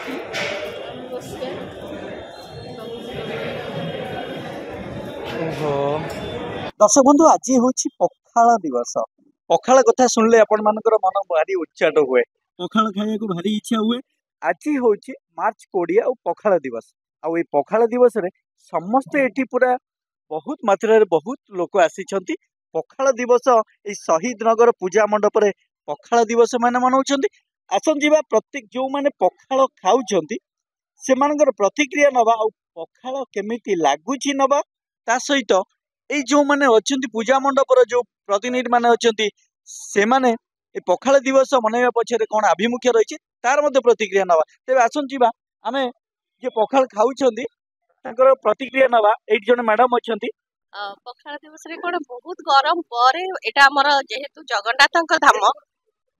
ओहो दर्शक बंधु आज हूँ पखाल दिवस। पखाल कथा शुणिले आपण मानकर मन भारी उच्चाट हुए, पखाल खाया को भारी इच्छा हुए। आज हूँ मार्च 20 और पखाल दिवस। आउ पखाल दिवस रे समस्ते एठी पूरा बहुत मात्रा रे बहुत लोक आसी पखाल दिवस ए शहीद नगर पूजा मंडप रे पखाल दिवस माने मनाउछंती। आसन जीवा प्रत्येक जो माने पखाल खाउछंती सेमानकर प्रतिक्रिया नबा आ पखाल केमिति लागुछि नबा ता सहित ए जो माने अछंती पूजा मंडपर जो प्रतिनिधि माने अछंती से माने ए पखाल दिवस मनैया पछरे कोन अभिमुख्य रहिछि तार मध्ये प्रतिक्रिया नबा। तेबे आसन जीवा आमे जे पखाल खाउछंती ताकर प्रतिक्रिया नबा। एठी जने मैडम अछंती। पखाल दिवस रे कोन बहुत गरम परे एटा हमर जेहेतु जगन्नाथक धाम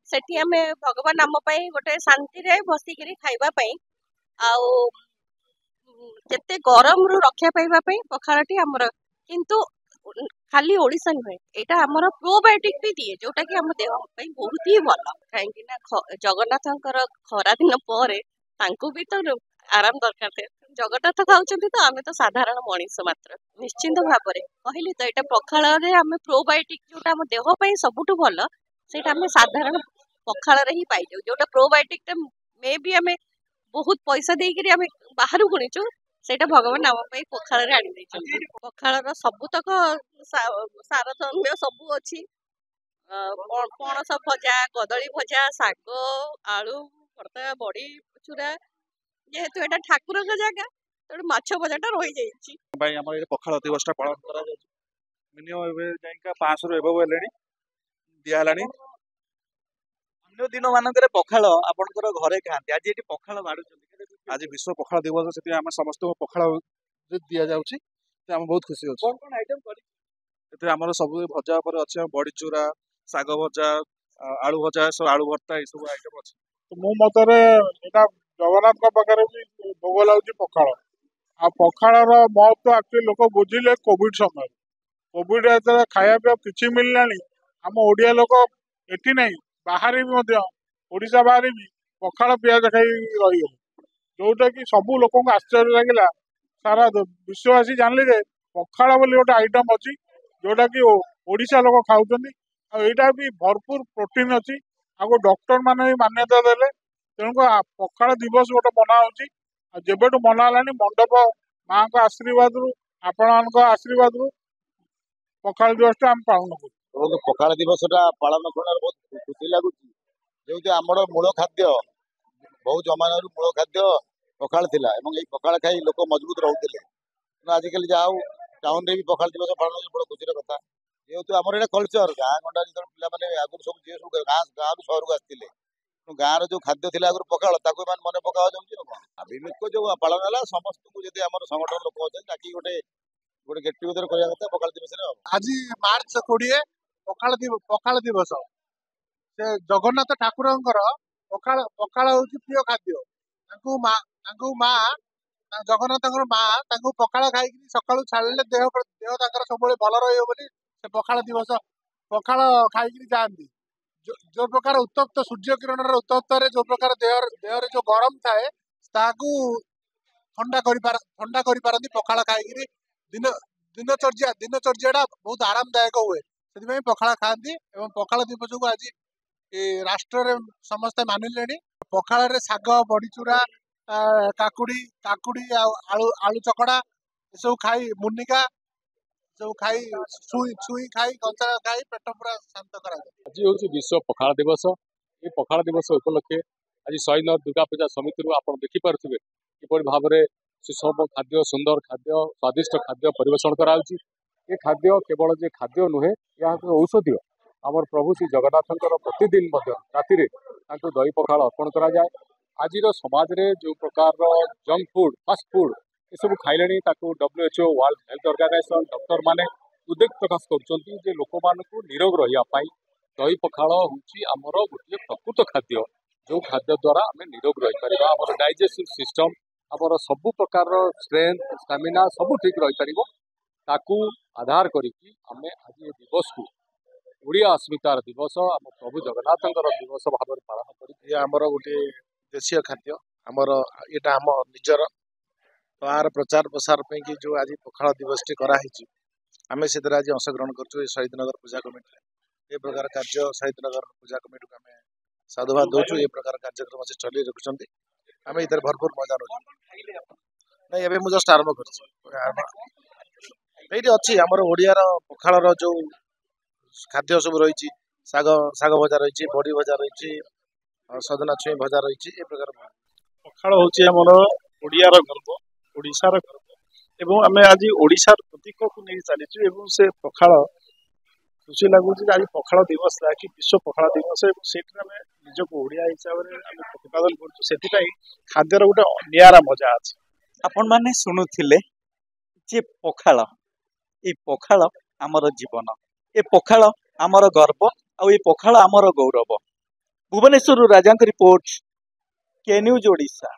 सेठी आमे भगवान नाम पई गोटे शांति रे बसी करी खाइबा पई आउ केते गरम रु रक्षा पाइबा पई पखालटी हमर किंतु खाली ओडिसा नुहे एटा हमर प्रोबायोटिक भी दिए जोटा कि हम देह पई बहुत ही भलो काहेकि ना जगन्नाथंकर खरा दिन परे तांको भी तो आराम दरकार थे। जगन्नाथ खाउछंती तो आमे तो साधारण मनीष मात्र निश्चिंत भाबरे कहली तो एटा पखाल रे आमे प्रोबायोटिक जोटा हम देह पई सबुठु भलो सेटा आमे साधारण पखाल रे ही पाइ जाउ जोटा प्रोबायोटिक मे भी आमे बहुत पैसा देई करी आमे बाहरु गुणीचु सेटा भगवान नाम पई पखाल रे आनि दैछंती। पखाल रो सबुतक सारथम्य सबु अछि पणस भजा कदली भजा साग आलू भर्ता बड़ी चूरा जेहेतु एटा ठाकुर का जगह तो माछ भजाटा रही जाइछि भाई हमर ये पखाल दिवसटा पालन करा जाय मिनिमम एबे जाइका 500 रु एबो एलेनी दिया हलानी। अन्य दिन मानकर पखाल आपनकर घरे खाते आज एठी पखाल बाडुछंती आज विश्व पखाल दिवस से हम समस्त पखाल दिया जाउची ते हम बहुत खुशी होछि। कोन कोन आइटम करी एते हमर सब भजा पर अछि बड़ी चूरा साग भजा आलू भजा सब आलू भर्ता ए सब आइटम अछि। मो मतरे एटा जगन्नाथ पाखरे भी भोग लाउची पखाल आ पखाल रो महत्व एक्चुअली लोक बुझिले कोविड समय कोविड एते खाया पे किछि मिललानी हम ओडिया लोक एठी नहीं बाहर भी मध्य ओडिशा बाहर भी पखाल पियाज खाई रही जोटा कि सबू लोक आश्चर्य लगिला सारा विश्ववासी जानले जे पखाल बोली गोटे आइटम अच्छी जोटा कि ओडिशा लोक खाउछंती आ एटा भी भरपूर प्रोटीन अच्छी आ डॉक्टर माने भी मान्यता देले तेणुक पखाल दिवस गोटे मना होची जेबेठू मना हलानी मंडप माँ को आशीर्वाद रु आपण आशीर्वाद रु पखाल दिवस टा हम पालन करू। पखाल दिवस पालन कर बहुत खुशी लगुच जो आम मूल खाद्य बहुत जमान मूल खाद्य पखाल थिला एवं पखाल खाई लोक मजबूत रोते आजिकल जाऊ टाउन रे भी पखाल दिवस पालन बड़ खुशी कथा जेहेतु आम कलचर गाँ गंडा जो पे आगुरी सब जी सब गाँव सहर को आसते गाँव जो खाद्य थी आगुरी पखाल मन पका जाऊँगी अभिमुख्य जो पालन है समस्त को जब आम संगठन लोक अच्छे गोटे गोटे गेट टुगेदर करने कथा पखाल दिवस आज मार्च 20 पखाल दिवस से जगन्नाथ ठाकुरंकर पखाल पखाल होची प्रिय खाद्य माँ जगन्नाथ माँ पखाल खाई सकाळु छाड़िले देह देह सब भल रही पखाल दिवस पखाल खाई जाती जो प्रकार उत्तप्त सूर्य किरण उत्तप्त जो प्रकार देह जो गरम थाए ठंडा कर पखाल खाई दिन दिनचर्या बहुत आरामदायक हुए से पखाल खाती पखाल दिवस को आज राष्ट्र रे समस्त मानिले पखाल रे साग बड़ीचूरा काकुड़ी काकुड़ी आलू आलू चकड़ा सब खाई मुनिका सब खाई छुई खाई कंचा खाई पेट पूरा शांत करा आज हूँ विश्व पखाल दिवस ये पखाल दिवस उपलक्षे आज शहीद दुर्गा पूजा समिति आप देखिपे किपर भाव में सुषम खाद्य सुंदर खाद्य स्वादिष्ट खाद्य परिवेषण कराउची ये खाद्य केवल जे खाद्य नुहे यह औषधीय आमर प्रभु श्री जगन्नाथंकर प्रतिदिन राति दही पखाल अर्पण करा जाए। आज समाज रे जो प्रकार जंक फूड फास्ट फूड ये सब खाइले WHO world health organisation doctor माने उद्वेग प्रकाश कर लोक मानू निरोग रहा दही पखाल हूँ आमर गोटे प्रकृत खाद्य जो खाद्य द्वारा आम निरोग रही पार आम डाइजेस्टिव सिस्टम आमर सबु प्रकार स्ट्रेंथ स्टामिना सब ठीक रही पार ताकू आधार करिकी आम आज दिवस को ओडिया अस्मितार दिवस आम प्रभु जगन्नाथ दिवस भाव पालन कर आमर गोटे देशीय खाद्य आमर एटा आम निजर तो आर प्रचार प्रसार पे कि जो आज पखाल दिवस टी कराही आम से आज अंशग्रहण कर शहीद नगर पूजा कमिटी ए प्रकार कार्य शहीद नगर पूजा कमिटी को आम साधुवाद दौचु ए प्रकार कार्यक्रम से चल रखुं आम इधर भरपूर मजा नौ नहीं एवं मुझे जस्ट आरंभ कर अच्छी आमर ओडियार पखाल जो खाद्य सब रही साग भजा रही बड़ी भजा रही सजना छुई भजा रही ए प्रकार पखाल हूँ आमर ओडियार गर्व ओडिशार गर्व एवं आम आज ओडिशार प्रतीक को नहीं चलीचु एवं से पखाल खुशी लगुच आज पखाल दिवस कि विश्व पखाल दिवस से आम निजक ओडिया हिसाब से प्रतिपादन कर खाद्यर गोटे निरा मजा अच्छे आपण माने शुणुथिले जे पखाल ए पखाल आमर जीवन ए पखाल आमर गर्व आ ए पखाल आमर गौरव भुवनेश्वर राजा रिपोर्ट के न्यूज ओडिशा।